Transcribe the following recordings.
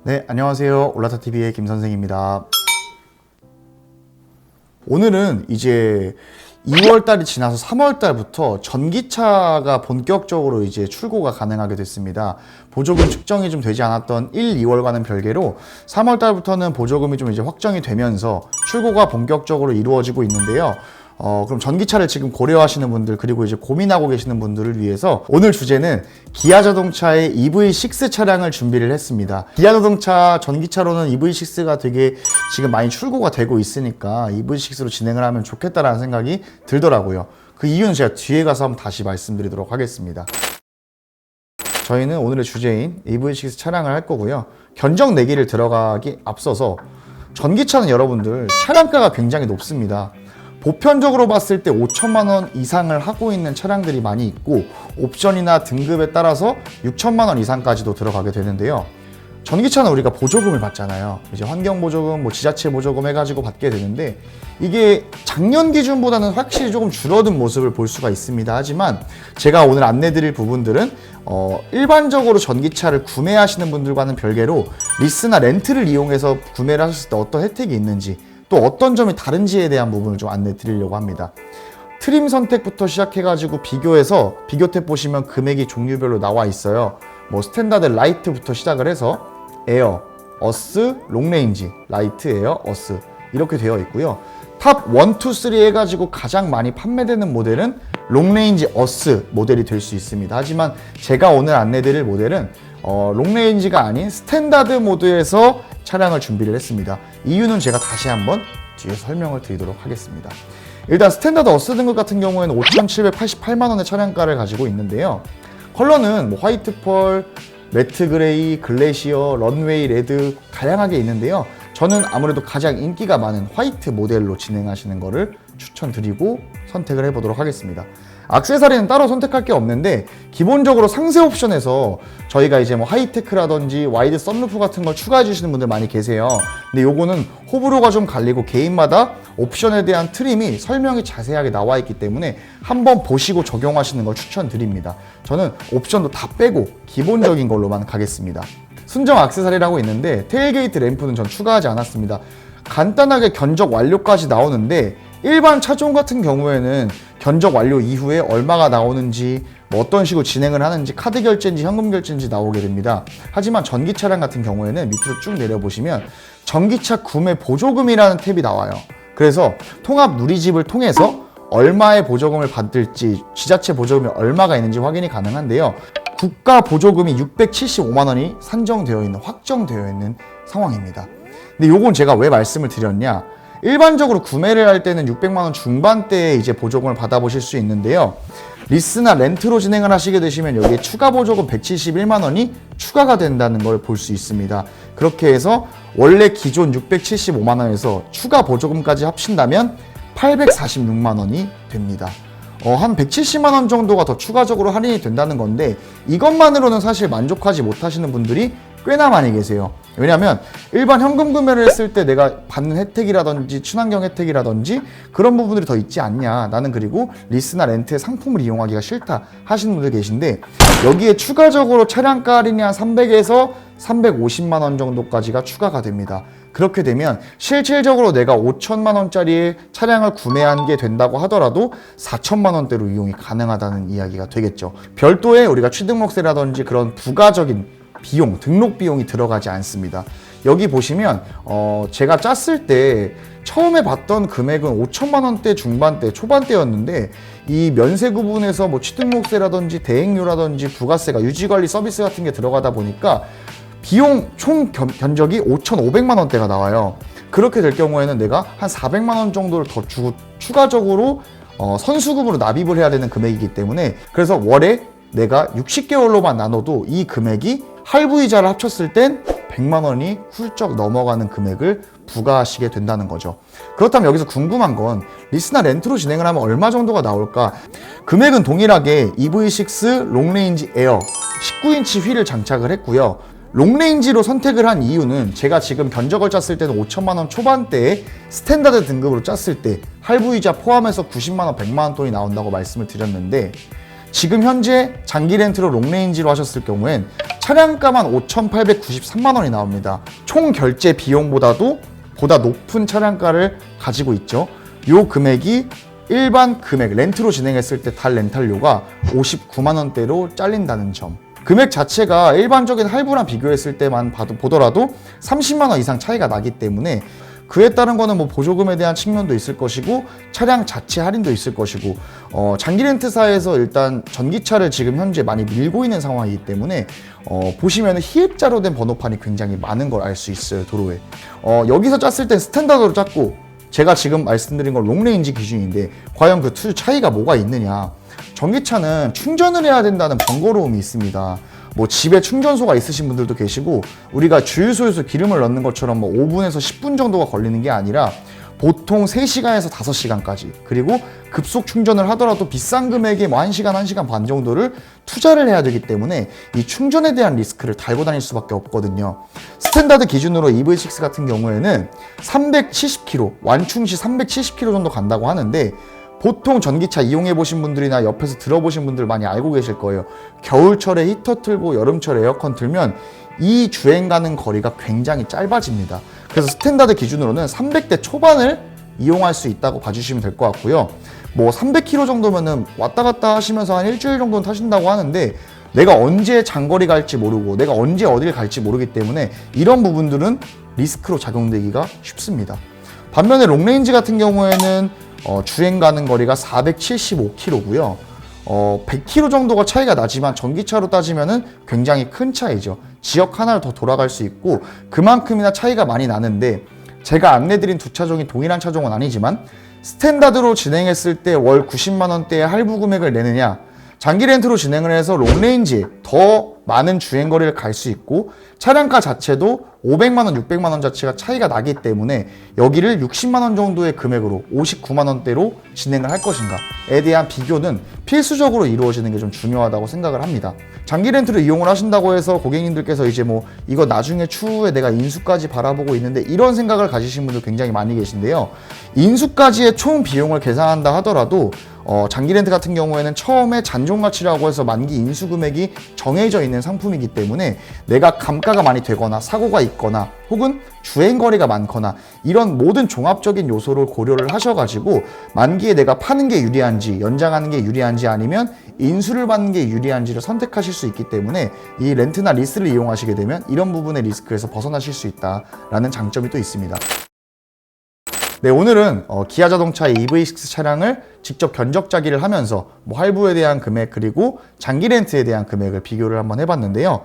네, 안녕하세요. 올라타TV의 김선생입니다. 오늘은 이제 2월달이 지나서 3월달부터 전기차가 본격적으로 이제 출고가 가능하게 됐습니다. 보조금 측정이 좀 되지 않았던 1, 2월과는 별개로 3월달부터는 보조금이 좀 이제 확정이 되면서 출고가 본격적으로 이루어지고 있는데요. 그럼 전기차를 지금 고려하시는 분들, 그리고 이제 고민하고 계시는 분들을 위해서 오늘 주제는 기아자동차의 EV6 차량을 준비를 했습니다. 기아자동차 전기차로는 EV6가 되게 지금 많이 출고가 되고 있으니까 EV6로 진행을 하면 좋겠다라는 생각이 들더라고요. 그 이유는 제가 뒤에 가서 한번 다시 말씀드리도록 하겠습니다. 저희는 오늘의 주제인 EV6 차량을 할 거고요. 견적 내기를 들어가기 앞서서 전기차는 여러분들 차량가가 굉장히 높습니다. 보편적으로 봤을 때 5천만 원 이상을 하고 있는 차량들이 많이 있고 옵션이나 등급에 따라서 6천만 원 이상까지도 들어가게 되는데요. 전기차는 우리가 보조금을 받잖아요. 이제 환경보조금, 지자체 보조금 해가지고 받게 되는데 이게 작년 기준보다는 확실히 조금 줄어든 모습을 볼 수가 있습니다. 하지만 제가 오늘 안내드릴 부분들은 일반적으로 전기차를 구매하시는 분들과는 별개로 리스나 렌트를 이용해서 구매를 하셨을 때 어떤 혜택이 있는지, 또 어떤 점이 다른지에 대한 부분을 좀 안내 드리려고 합니다. 트림 선택부터 시작해가지고 비교해서 비교 탭 보시면 금액이 종류별로 나와 있어요. 스탠다드 라이트부터 시작을 해서 에어, 어스, 롱레인지, 라이트, 에어, 어스 이렇게 되어 있고요. 탑 1, 2, 3 해가지고 가장 많이 판매되는 모델은 롱레인지 어스 모델이 될 수 있습니다. 하지만 제가 오늘 안내 드릴 모델은 롱레인지가 아닌 스탠다드 모드에서 차량을 준비를 했습니다. 이유는 제가 다시 한번 뒤에서 설명을 드리도록 하겠습니다. 일단 스탠다드 어스 등급 같은 경우에는 5,788만 원의 차량가를 가지고 있는데요. 컬러는 화이트 펄, 매트 그레이, 글래시어, 런웨이 레드 다양하게 있는데요. 저는 아무래도 가장 인기가 많은 화이트 모델로 진행하시는 거를 추천드리고 선택을 해보도록 하겠습니다. 액세서리는 따로 선택할 게 없는데 기본적으로 상세 옵션에서 저희가 이제 하이테크라든지 와이드 썬루프 같은 걸 추가해 주시는 분들 많이 계세요. 근데 요거는 호불호가 좀 갈리고 개인마다 옵션에 대한 트림이 설명이 자세하게 나와 있기 때문에 한번 보시고 적용하시는 걸 추천드립니다. 저는 옵션도 다 빼고 기본적인 걸로만 가겠습니다. 순정 액세서리라고 있는데 테일게이트 램프는 전 추가하지 않았습니다. 간단하게 견적 완료까지 나오는데 일반 차종 같은 경우에는 견적 완료 이후에 얼마가 나오는지, 어떤 식으로 진행을 하는지, 카드 결제인지 현금 결제인지 나오게 됩니다. 하지만 전기 차량 같은 경우에는 밑으로 쭉 내려보시면 전기차 구매 보조금이라는 탭이 나와요. 그래서 통합 누리집을 통해서 얼마의 보조금을 받을지, 지자체 보조금이 얼마가 있는지 확인이 가능한데요. 국가 보조금이 675만 원이 산정되어 있는, 확정되어 있는 상황입니다. 근데 요건 제가 왜 말씀을 드렸냐? 일반적으로 구매를 할 때는 600만 원 중반대에 이제 보조금을 받아보실 수 있는데요. 리스나 렌트로 진행을 하시게 되시면 여기에 추가 보조금 171만 원이 추가가 된다는 걸 볼 수 있습니다. 그렇게 해서 원래 기존 675만 원에서 추가 보조금까지 합친다면 846만 원이 됩니다. 한 170만 원 정도가 더 추가적으로 할인이 된다는 건데 이것만으로는 사실 만족하지 못하시는 분들이 꽤나 많이 계세요. 왜냐하면 일반 현금 구매를 했을 때 내가 받는 혜택이라든지 친환경 혜택이라든지 그런 부분들이 더 있지 않냐, 나는 그리고 리스나 렌트의 상품을 이용하기가 싫다 하시는 분들 계신데 여기에 추가적으로 차량가 할인이 한 300에서 350만 원 정도까지가 추가가 됩니다. 그렇게 되면 실질적으로 내가 5천만 원짜리 차량을 구매한 게 된다고 하더라도 4천만 원대로 이용이 가능하다는 이야기가 되겠죠. 별도의 우리가 취등록세라든지 그런 부가적인 비용, 등록 비용이 들어가지 않습니다. 여기 보시면 제가 짰을 때 처음에 봤던 금액은 5천만 원대 중반대, 초반대였는데 이 면세 구분에서 취등록세라든지 대행료라든지 부가세가 유지관리 서비스 같은 게 들어가다 보니까 비용 총 견적이 5,500만 원대가 나와요. 그렇게 될 경우에는 내가 한 400만 원 정도를 더 주고 추가적으로 선수금으로 납입을 해야 되는 금액이기 때문에 그래서 월에 내가 60개월로만 나눠도 이 금액이 할부이자를 합쳤을 땐 100만 원이 훌쩍 넘어가는 금액을 부과하시게 된다는 거죠. 그렇다면 여기서 궁금한 건 리스나 렌트로 진행을 하면 얼마 정도가 나올까? 금액은 동일하게 EV6 롱레인지 에어 19인치 휠을 장착을 했고요. 롱레인지로 선택을 한 이유는 제가 지금 견적을 짰을 때는 5천만 원 초반대에 스탠다드 등급으로 짰을 때 할부이자 포함해서 90만 원, 100만 원 돈이 나온다고 말씀을 드렸는데 지금 현재 장기 렌트로 롱레인지로 하셨을 경우엔 차량가만 5,893만 원이 나옵니다. 총 결제 비용보다도 보다 높은 차량가를 가지고 있죠. 요 금액이 일반 금액, 렌트로 진행했을 때 달 렌탈료가 59만 원대로 잘린다는 점. 금액 자체가 일반적인 할부랑 비교했을 때만 보더라도 30만 원 이상 차이가 나기 때문에 그에 따른 거는 뭐 보조금에 대한 측면도 있을 것이고 차량 자체 할인도 있을 것이고 장기 렌트사에서 일단 전기차를 지금 현재 많이 밀고 있는 상황이기 때문에 보시면 희입자로 된 번호판이 굉장히 많은 걸 알 수 있어요, 도로에. 여기서 짰을 땐 스탠다드로 짰고 제가 지금 말씀드린 건 롱레인지 기준인데 과연 그 투 차이가 뭐가 있느냐. 전기차는 충전을 해야 된다는 번거로움이 있습니다. 뭐 집에 충전소가 있으신 분들도 계시고 우리가 주유소에서 기름을 넣는 것처럼 뭐 5분에서 10분 정도가 걸리는 게 아니라 보통 3시간에서 5시간까지 그리고 급속 충전을 하더라도 비싼 금액에 뭐 1시간, 1시간 반 정도를 투자를 해야 되기 때문에 이 충전에 대한 리스크를 달고 다닐 수밖에 없거든요. 스탠다드 기준으로 EV6 같은 경우에는 370km, 완충 시 370km 정도 간다고 하는데 보통 전기차 이용해 보신 분들이나 옆에서 들어보신 분들 많이 알고 계실 거예요. 겨울철에 히터 틀고 여름철에 에어컨 틀면 이 주행 가는 거리가 굉장히 짧아집니다. 그래서 스탠다드 기준으로는 300대 초반을 이용할 수 있다고 봐주시면 될 것 같고요. 뭐 300km 정도면은 왔다 갔다 하시면서 한 일주일 정도는 타신다고 하는데 내가 언제 장거리 갈지 모르고 내가 언제 어딜 갈지 모르기 때문에 이런 부분들은 리스크로 작용되기가 쉽습니다. 반면에 롱레인지 같은 경우에는 주행 가는 거리가 475km고요. 100km 정도가 차이가 나지만 전기차로 따지면은 굉장히 큰 차이죠. 지역 하나를 더 돌아갈 수 있고 그만큼이나 차이가 많이 나는데 제가 안내드린 두 차종이 동일한 차종은 아니지만 스탠다드로 진행했을 때 월 90만 원대의 할부 금액을 내느냐 장기 렌트로 진행을 해서 롱레인지에 더 많은 주행거리를 갈 수 있고 차량가 자체도 500만 원, 600만 원 자체가 차이가 나기 때문에 여기를 60만 원 정도의 금액으로 59만 원대로 진행을 할 것인가에 대한 비교는 필수적으로 이루어지는 게 좀 중요하다고 생각을 합니다. 장기 렌트를 이용을 하신다고 해서 고객님들께서 이제 뭐 이거 나중에 추후에 내가 인수까지 바라보고 있는데 이런 생각을 가지신 분들 굉장히 많이 계신데요. 인수까지의 총 비용을 계산한다 하더라도 장기 렌트 같은 경우에는 처음에 잔존가치라고 해서 만기 인수 금액이 정해져 있는 상품이기 때문에 내가 감가가 많이 되거나 사고가 있거나 혹은 주행거리가 많거나 이런 모든 종합적인 요소를 고려를 하셔가지고 만기에 내가 파는 게 유리한지 연장하는 게 유리한지 아니면 인수를 받는 게 유리한지를 선택하실 수 있기 때문에 이 렌트나 리스를 이용하시게 되면 이런 부분의 리스크에서 벗어나실 수 있다라는 장점이 또 있습니다. 네, 오늘은 기아 자동차의 EV6 차량을 직접 견적짜기를 하면서 뭐 할부에 대한 금액 그리고 장기 렌트에 대한 금액을 비교를 한번 해봤는데요.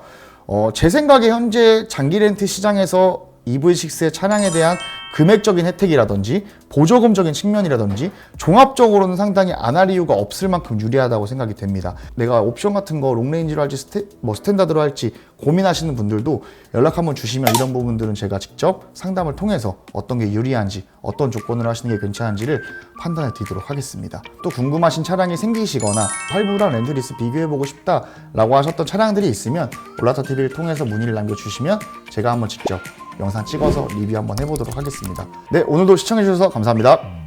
제 생각에 현재 장기 렌트 시장에서 EV6의 차량에 대한 금액적인 혜택이라든지 보조금적인 측면이라든지 종합적으로는 상당히 안 할 이유가 없을 만큼 유리하다고 생각이 됩니다. 내가 옵션 같은 거 롱레인지로 할지 스탠다드로 할지 고민하시는 분들도 연락 한번 주시면 이런 부분들은 제가 직접 상담을 통해서 어떤 게 유리한지 어떤 조건으로 하시는 게 괜찮은지를 판단해 드리도록 하겠습니다. 또 궁금하신 차량이 생기시거나 할부랑 렌트리스 비교해보고 싶다라고 하셨던 차량들이 있으면 올라타TV를 통해서 문의를 남겨주시면 제가 한번 직접 영상 찍어서 리뷰 한번 해보도록 하겠습니다. 네, 오늘도 시청해주셔서 감사합니다.